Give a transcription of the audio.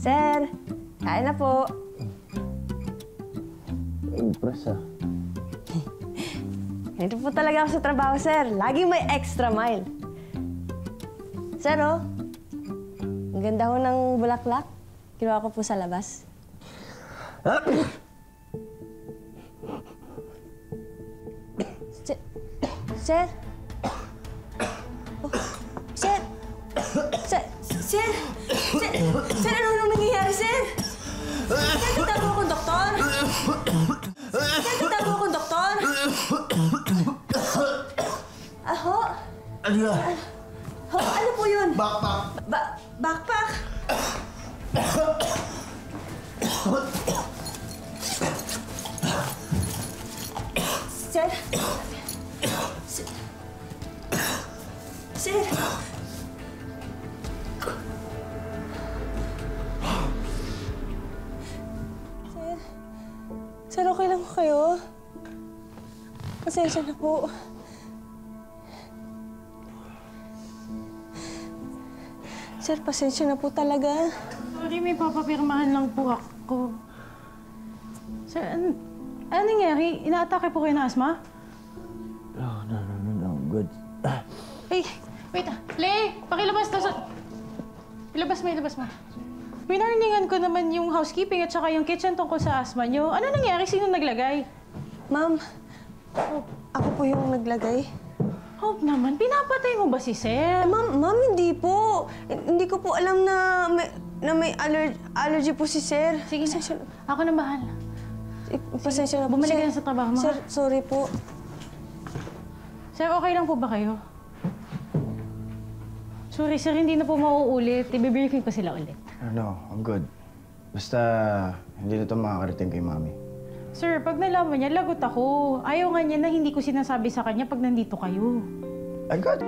Sir, kain na po. Impress, ah. Ganito po talaga ako sa trabaho, sir. Lagi may extra mile. Sir, oh. Ang ganda ho ng bulaklak. Kinuha ko po sa labas. Sir? Sir? Oh, sir? Sir? Sir? Sir? Sir, ano nang nangyayari, sir? Sir, tatago akong doktor? Sir, tatago akong doktor? Aho? Ano yan? Ho, ano po yun? Backpack! Backpack? Sir? Sir? Sir? Sir? Sir, okay lang po kayo? Pasensya na po. Sir, pasensya na po talaga. Sorry, may papapirmahan lang po ako. Sir, ano nangyari? Inaatake po kayo ng asma? No, I'm good. Hey, wait ah. Le, pakilabas na sa... Ilabas mo. Pinarningan ko naman yung housekeeping at saka yung kitchen tungkol sa asma nyo. Ano nangyari? Sino naglagay? Ma'am, ako po yung naglagay. Hope naman, pinapatay mo ba si Sir? Ma'am, hindi po. Hindi ko po alam na may allergy po si Sir. Sige na, ako na bahala. Pasensya na po. Bumalik ka Sir. na sa trabaho mo. Sir, sorry po. Sir, okay lang po ba kayo? Sorry, sir, hindi na po mauulit. I-briefing ko sila ulit. No, I'm good. Basta hindi na ito makakarating kay Mami. Sir, pag nalaman niya, lagot ako. Ayaw nga niya na hindi ko sinasabi sa kanya pag nandito kayo. I got